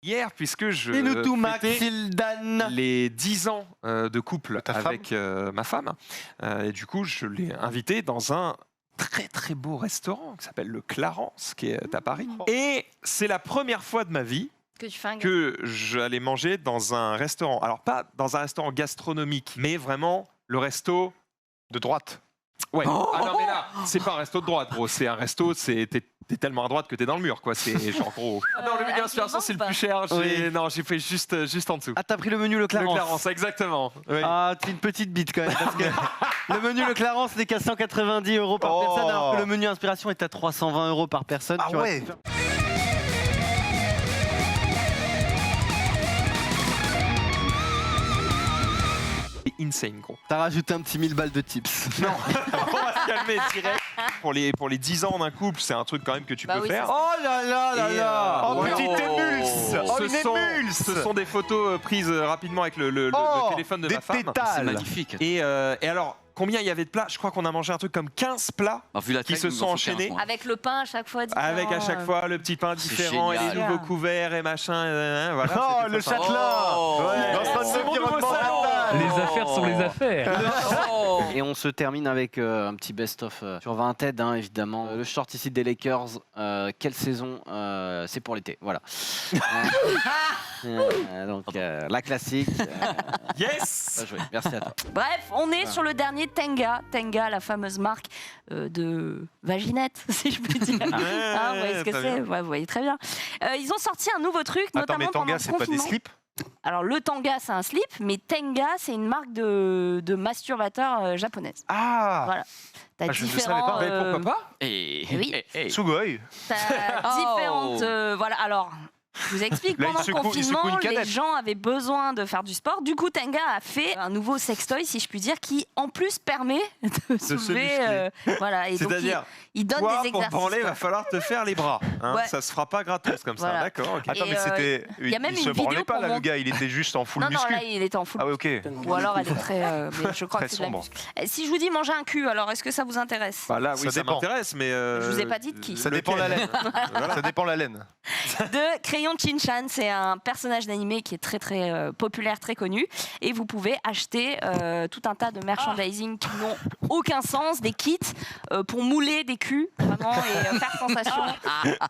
hier, puisque je Et nous tout, fêtais Maxildan. les 10 ans de couple avec ma femme. Et du coup, je l'ai invité dans un très très beau restaurant qui s'appelle le Clarence, qui est à Paris. Et c'est la première fois de ma vie Que tu fais un que j'allais manger dans un restaurant. Alors pas dans un restaurant gastronomique, mais vraiment le resto De droite. Ouais. Ah non mais là, c'est pas un resto de droite, gros. C'est un resto, t'es tellement à droite que t'es dans le mur, quoi. C'est genre gros. Ah non, le menu inspiration, c'est le plus cher. Non, j'ai fait juste en dessous. Ah, t'as pris le menu Le Clarence. Le Clarence, exactement. Oui. Ah, c'est une petite bite quand même. Parce que le menu Le Clarence n'est qu'à 190 € par personne, alors que le menu inspiration est à 320 € par personne. Ah ouais. C'est insane, gros. T'as rajouté un petit 1000 balles de tips. Non, on va se calmer direct. Pour les 10 ans d'un couple, c'est un truc quand même que tu peux faire. Oh là là là là. Oh, petite émulse. Oh, une émulse. Ce sont des photos prises rapidement avec le téléphone de ma femme. C'est magnifique. Et alors, combien il y avait de plats? Je crois qu'on a mangé un truc comme 15 plats Vu la qui taille, se il sont m'en faut enchaînés. 15, moi. Avec le pain à chaque fois différent. Avec à chaque fois le petit pain C'est différent et génial. les nouveaux couverts et machin. Voilà, Oh, c'était le sympa. châtelain. Oh. Dans C'est son mon nouveau environnement salon. natal. Les affaires sont les affaires. Oh. Et on se termine avec un petit best-of sur Vinted, hein, évidemment. Le short ici des Lakers. Quelle saison c'est pour l'été, voilà. Donc, la classique. Yes. Bien joué, merci à toi. Bref, on est sur le dernier Tenga. Tenga, la fameuse marque de vaginette, si je peux dire. Hein, vous voyez ce que très c'est? bien. Ouais, vous voyez très bien. Ils ont sorti un nouveau truc, Attends, notamment mais pendant Tanga, le c'est pas des confinement. slips? Alors, le Tanga, c'est un slip, mais Tenga, c'est une marque de masturbateurs japonaise. Ah, Voilà. T'as je ne savais différents, pas. Mais pourquoi pas? Et oui. Sugoi. T'as différentes. Voilà, alors. Je vous explique, Là, pendant il le secoue confinement, une les canette. gens avaient besoin de faire du sport. Du coup, Tenga a fait un nouveau sextoy, si je puis dire, qui en plus permet de soulever. muscler. Voilà, et donc C'est-à-dire, il donne toi, des pour exercices. branler, il quoi. va falloir te faire les bras. Hein. Ouais. Ça se fera pas gratos comme Voilà. ça. D'accord. ok. Attends, Et, mais c'était. y a même Il une se branlait vidéo pas pour là, le mon- gars, il était juste en full Non, non, muscu. là, il était en full. Ah ouais, ok. Ou alors, elle est très. Mais je crois Très que c'est de la sombre. muscu. Si je vous dis manger un cul, alors est-ce que ça vous intéresse? Bah là, oui, Ça ça dépend. m'intéresse, mais. Je vous ai pas dit de qui. Ça dépend la laine. Ça dépend la laine. De Crayon Shin-chan, c'est un personnage d'animé qui est très très populaire, très connu, et vous pouvez acheter tout un tas de merchandising qui n'ont aucun sens, des kits pour mouler des culs vraiment et faire sensation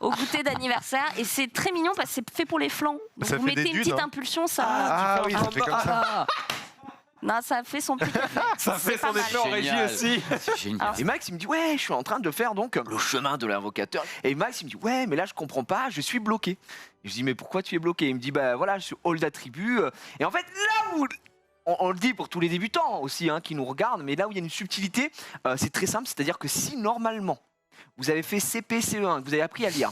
au goûter d'anniversaire, et c'est très mignon parce que c'est fait pour les flancs. Donc Ça vous fait mettez des une dunes, petite hein. impulsion, ça. Ah oui, ça fait comme ça. Non, ça fait son petit effet. Ça fait C'est pas son mal. effet en régie Génial. aussi. c'est génial. Alors, Et Max, il me dit, ouais, je suis en train de faire donc le chemin de l'invocateur. Et Max, il me dit, ouais, mais là, je comprends pas, je suis bloqué. Et je dis, mais pourquoi tu es bloqué? Il me dit, bah voilà, je suis hall d'attributs. Et en fait, là où. On le dit pour tous les débutants aussi qui nous regardent, mais là où il y a une subtilité, c'est très simple, c'est-à-dire que si normalement vous avez fait CP, CE1, que vous avez appris à lire,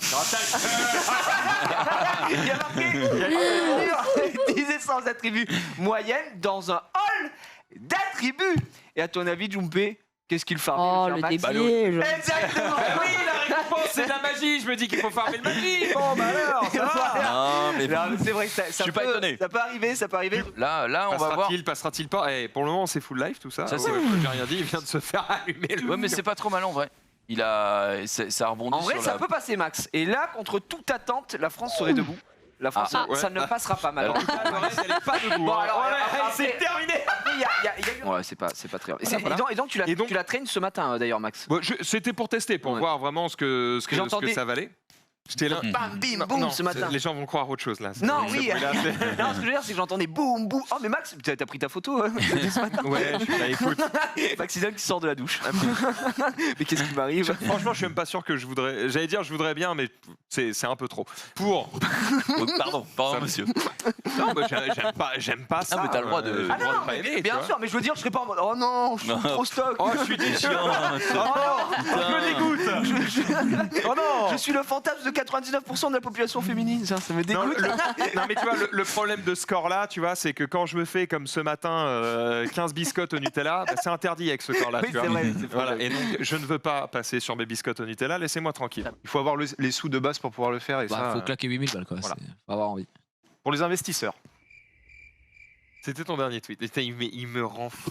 il y a marqué 10 essences d'attributs moyennes dans un hall d'attributs. Et à ton avis, Jumpé, qu'est-ce qu'il fait Oh, le débile. Exactement. Oui, la récompense, c'est de la magie. Je me dis qu'il faut farmer le magie. Bon, bah alors, ça va. Non, mais Non, c'est vrai que ça suis pas peut, étonné. ça peut arriver, ça peut arriver. là, on va voir. Passera-t-il pas? Pour le moment, c'est full life tout ça. Ça, c'est- J'ai rien dit. Il vient de se faire allumer le. Ouais, mais c'est pas trop mal en vrai. Ça rebondit En vrai, sur ça la... peut passer, Max. Et là, contre toute attente, la France serait debout. La France, ouais. ça ne passera pas mal. Le reste, elle est pas debout. Bon, hein. alors, Ouais, après- c'est terminé. Après, il y a eu... Ouais, c'est pas très grave. Et donc, tu Et donc- la traînes ce matin, d'ailleurs, Max. Bon, c'était pour tester, pour Ouais. voir vraiment ce que J'entendais- ça valait. J'étais là. Bam, bim, Non, boum, non, ce matin. Les gens vont croire autre chose là. Non, Ce oui. bruit-là, c'est- Non, ce que je veux dire, c'est que j'entendais boum, boum. Oh, mais Max, t'as pris ta photo ce matin. Ouais, bah, écoute. Maxisel qui sort de la douche. Mais qu'est-ce qui m'arrive? Franchement, je suis même pas sûr que je voudrais. J'allais dire, je voudrais bien, mais c'est un peu trop. Pour. Pardon, Ça- monsieur. Non, mais j'aime pas ça. mais t'as le droit de- Ah non, de pas aimer, tu bien vois. sûr, mais je veux dire, je serais pas en mode oh non, je suis Non. trop stock. Oh, je suis déchiant. Je me dégoûte. Oh non. Je suis le fantasme de 99% de la population féminine, ça me Non, dégoûte. non, mais tu vois, le problème de ce corps-là, tu vois, c'est que quand je me fais comme ce matin 15 biscottes au Nutella, bah, c'est interdit avec ce corps-là. Oui, tu vois. c'est vrai, c'est Voilà. vrai. Et donc, je ne veux pas passer sur mes biscottes au Nutella. Laissez-moi tranquille. Il faut avoir les sous de base pour pouvoir le faire. Et Bah, ça, faut claquer 8000 balles quoi. voilà. Faut avoir envie. pour les investisseurs. C'était ton dernier tweet. Et il me rend fou.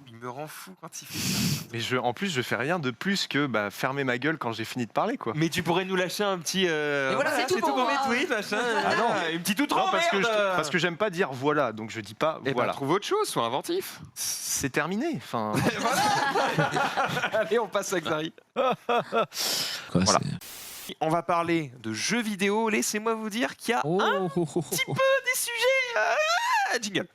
Il me rend fou quand il fait ça. Mais en plus, je fais rien de plus que fermer ma gueule quand j'ai fini de parler, quoi. Mais tu pourrais nous lâcher un petit. voilà, c'est tout pour mes moi. tweets, machin. Ah non. Une petite outro, Non, merde. parce que j'aime pas dire voilà, donc je dis pas Eh ben, voilà. trouve autre chose, sois inventif. C'est terminé. Enfin, Allez, on passe à Xari. Quoi, Voilà. On va parler de jeux vidéo. Laissez-moi vous dire qu'il y a c'est- des sujets. Jingle.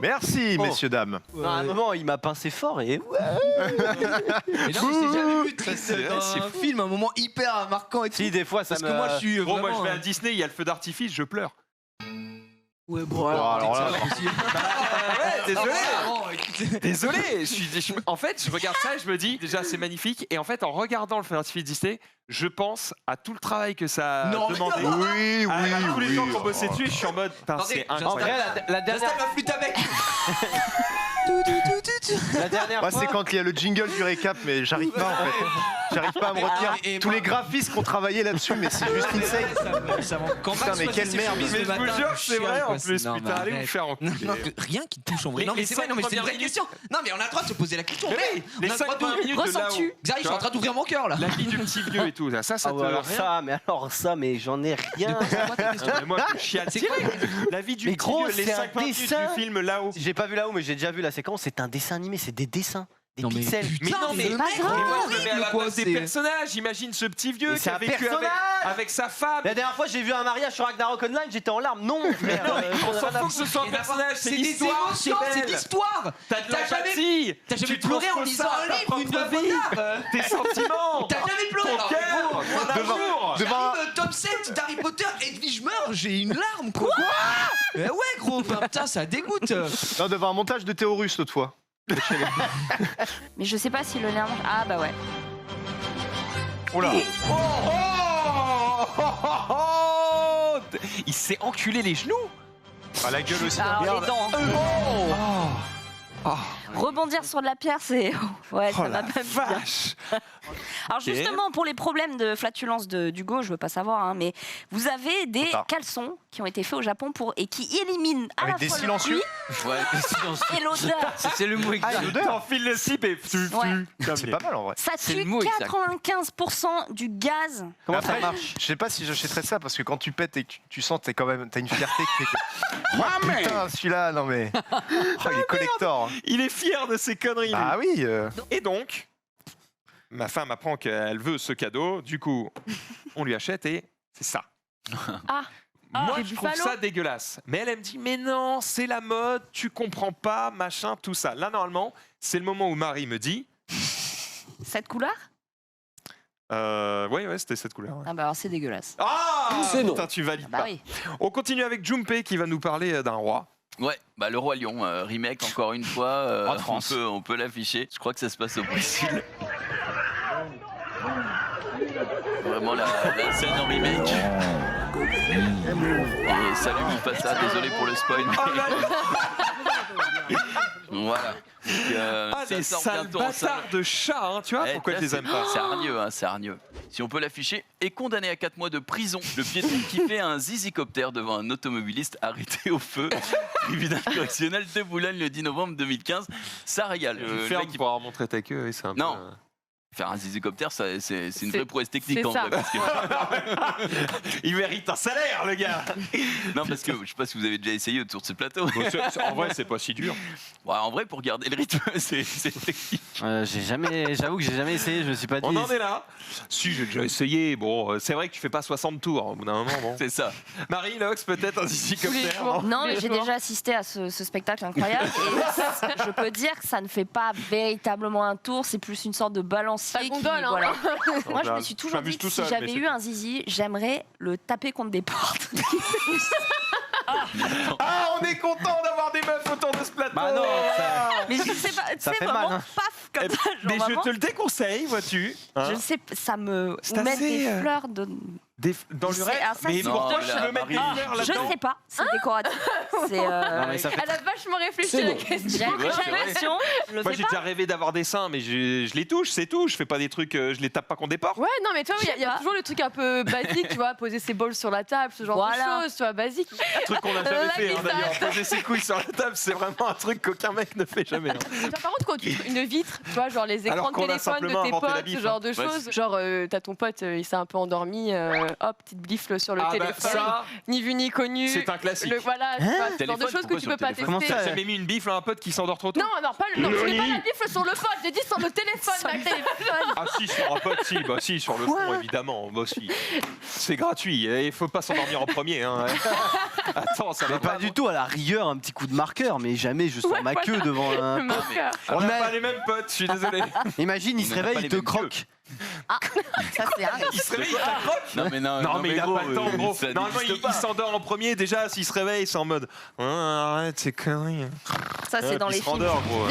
merci, messieurs, dames. À un moment, il m'a pincé fort et. Mais non, mais c'est jamais vu C'est dans vrai, un film un moment hyper marquant et tout. Si, des fois, ça Parce me. que moi, je suis Bon, moi, vraiment. je vais à Disney, il y a le feu d'artifice, je pleure. Ouais, bon, alors là, c'est pas possible. Désolé. Bon, écoute, Désolé, en fait, je regarde ça et je me dis, déjà, c'est magnifique. Et en fait, en regardant le feu d'artifice Disney, je pense à tout le travail que ça a Non, mais demandé. non. Oui, À tous les gens qui ont bossé dessus, je suis en mode, putain, Attendez, c'est En incroyable. vrai, la dernière. j'installe ma flûte avec. La dernière Moi, fois. c'est quand il y a le jingle du récap, mais j'arrive pas en fait. J'arrive pas à me retenir. et Tous moi- les graphistes qui ont travaillé là-dessus, mais c'est juste insane. Ça manque. Quand Putain, Max mais choisit quelle ses merde. chemises Mais le je vous matin, jure, c'est chiale, vrai en quoi, plus, non, putain, mais allez vous arrête. faire Non, enculer. non, rien qui touche en vrai. Non, mais c'est vrai, non, mais c'est une vraie question. Non, mais on a le droit de se poser la question. Mais merde. oui, On les a le droit 5 de- minutes de là-haut. Ressens-tu Xari, je suis en train d'ouvrir mon cœur là. La vie du petit vieux et tout, ça Ah te ouais, alors rien. mais j'en ai rien. Mais moi, je chiale C'est direct. quoi La vie du Mais petit gros, vieux, les c'est un 5 minutes dessin. du film là-haut. J'ai pas vu là-haut, mais j'ai déjà vu la séquence. C'est un dessin animé, c'est des dessins, des Non, mais pixels. Mais non, mais le pas mec, grave. Et il est moi, je me mets à la horrible, quoi, place des c'est- personnages. Imagine ce petit vieux Mais qui c'est a un vécu avec, personnage. avec sa femme. La dernière fois, j'ai vu un mariage sur Ragnarok Online, j'étais en larmes. Non, frère. On s'en fout que ce soit un Et personnage, C'est c'est des l'histoire, émotions, c'est belle. l'histoire. T'as de T'as jamais- l'empathie. T'as jamais Tu pleuré en transposes lisant ça à un ta livre, une propre œuvre vie. d'art. Tes sentiments. T'as jamais pleuré. Ton alors, cœur. gros, Ton Devant- amour. devant- J'arrive top 7 d'Harry Potter, Edwige meurt, j'ai une larme quoi. Ouais gros, enfin, putain ça dégoûte. Non, devant un montage de Théorus l'autre fois. Mais je sais pas si le lien. Ah bah ouais. Oh là. Il s'est enculé les genoux. Ah, la gueule aussi. Alors les dents. Rebondir sur de la pierre, c'est. Ouais, Oh ça la va pas bien. vache. Alors justement, pour les problèmes de flatulence d'Hugo, je veux pas savoir, hein, mais vous avez des Trop tard. caleçons qui ont été faits au Japon et qui éliminent à Avec la des fois silencieux. le bruit Ouais, et l'odeur. c'est le mot Ah, l'odeur. T'enfiles le slip et Ouais. C'est pas mal en vrai. Ça C'est tue le mot exact. 95% du gaz. Comment Après, ça marche? Je sais pas si j'achèterais ça parce que quand tu pètes et que tu sens t'as une fierté qui fait que. Oh, putain, celui-là, non mais. Oh, il est collector. Il est fier de ses conneries. lui. Ah oui. Et donc, ma femme apprend qu'elle veut ce cadeau. Du coup, on lui achète et c'est ça. Ah. Moi, des je trouve buffalo. ça dégueulasse. Mais elle me dit, mais non, c'est la mode, tu comprends pas, machin, tout ça. Là, normalement, c'est le moment où Marie me dit, Cette couleur ouais, c'était cette couleur. ouais. Ah bah alors c'est dégueulasse. Ah, C'est non. putain, tu valides Ah bah pas. oui. On continue avec Junpei qui va nous parler d'un roi. Ouais, bah le Roi Lion, remake encore une fois. Roi de France. On peut l'afficher. Je crois que ça se passe au Brésil. Vraiment la scène en remake. Et salut Mufasa, désolé pour le spoil. Voilà. Donc, Ah, ça les sort sales bientôt en salle. bâtards de chats, hein, tu vois Eh, pourquoi je les aime pas. C'est hargneux, hein, c'est hargneux. Si on peut l'afficher, est condamné à 4 mois de prison. Le piéton qui fait un zizicoptère devant un automobiliste arrêté au feu. Tribunal correctionnel de Boulogne le 10 novembre 2015. Ça régale. Tu Le fermes mec, il- pour avoir montré ta queue et c'est un Non. peu... Faire un zizicoptère, c'est une vraie prouesse technique c'est en ça. vrai. Parce que... Il mérite un salaire, le gars. Non, parce que je sais pas si vous avez déjà essayé autour de ce plateau. En vrai, c'est pas si dur. Ouais, en vrai, pour garder le rythme, c'est technique. J'avoue que j'ai jamais essayé, je me suis pas dit. On en est là. Si, j'ai déjà essayé. Bon, c'est vrai que tu fais pas 60 tours au bout d'un moment. Bon. C'est ça. Marie, Lox, peut-être un zizicoptère, non Non, mais j'ai déjà assisté à ce spectacle incroyable et je peux dire que ça ne fait pas véritablement un tour, c'est plus une sorte de balancier. Ça gondole, hein. Voilà. Moi, je bah, me suis je toujours m'amuse dit tout que si seul, j'avais mais eu c'est un zizi, j'aimerais le taper contre des portes. Ah, on est content d'avoir des meufs autour de ce plateau. Bah non, ça- Mais je sais pas, tu Ça sais, fait vraiment, mal, hein. paf, comme ça. Mais genre je vraiment, te le déconseille, vois-tu. Hein. je sais, ça me. C'est Ou mettre assez, des fleurs de. dans C'est- l'urètre. alors ça, Mais c'est- pourquoi Non, je la veux mettre des Marie. fleurs Je là-dedans sais pas, c'est décoratif. C'est. Non, mais ça fait Elle a vachement réfléchi C'est à la bon. question. J'ai Ouais, c'est j'ai vrai. l'impression, je le Moi fais j'ai pas. déjà rêvé d'avoir des seins, mais je les touche, c'est tout. Je fais pas des trucs, je les tape pas contre des portes. Ouais, non, mais tu vois, il y a- il y, Je sais a pas. toujours le truc un peu basique, tu vois, poser ses balls sur la table, ce genre Voilà. de choses, tu vois, basique. Un truc qu'on a jamais La fait hein, glissade. d'ailleurs. Poser ses couilles sur la table, c'est vraiment un truc qu'aucun mec ne fait jamais. hein. Tu vois, par contre, quand tu une vitre, tu vois, genre les écrans Alors de qu'on a téléphone simplement de tes inventé la potes, bif, ce genre hein. de Ouais, choses. Genre, t'as ton pote, il s'est un peu endormi, hop, petite blifle sur le Ah bah téléphone. ça, Ni vu ni connu. c'est un classique. Voilà, tu vois, ce genre de Téléphone, choses que pourquoi tu sur peux pas le téléphone Comment tester. ça T'as jamais mis une bifle à un pote qui s'endort trop tôt? Non, pas le. Non, je mets pas la bifle sur le pote, j'ai dit sur le téléphone, Sur le Maxime. Ah si, sur un pote, si, bah si, sur le front évidemment, bah si. C'est gratuit, et il faut pas s'endormir en premier. Hein. Attends, ça va Mais pas du tout, à la rigueur, un petit coup de marqueur, mais jamais je sors Ouais, ma voilà. queue devant un. Le marqueur. On n'a Mais- pas les mêmes potes, je suis désolé. Imagine, il se On n'a pas réveille, les il te mêmes croque. Ça, c'est un. Il se réveille, il t'accroche. Non, mais non, Non, mais il a gros, pas le temps, gros. ça Normalement, n'existe il pas. s'endort en premier. Déjà, s'il se réveille, c'est en mode arrête, c'est conneries. Ça, c'est dans Puis les il se films. rendort, gros.